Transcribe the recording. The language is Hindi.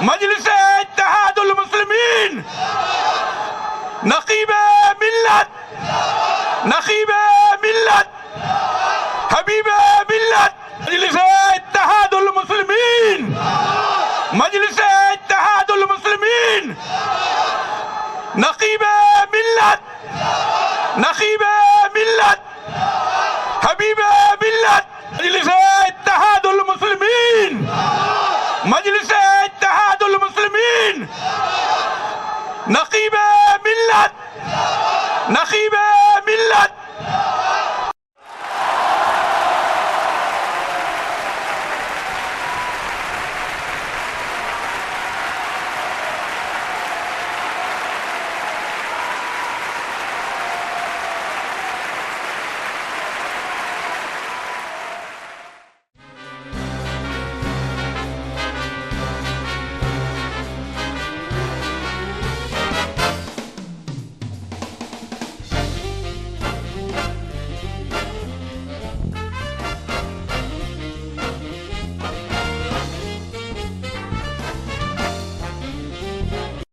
मजलिस इत्तेहादुल मुस्लिमीन, नकीबे मिल्लत, नकीबे मिल्लत, हबीबे मिल्लत, मजलिस इत्तेहादुल मुस्लिमीन, मजलिस इत्तेहादुल मुस्लिमीन, नकीबे मिल्लत, नकीबे मिल्लत, हबीबे मिल्लत, मजलिस इत्तेहादुल मुस्लिमीन, मजलिस इत्तेहादुल मुस्लिमीन, नकीबे मिल्लत, नकीबे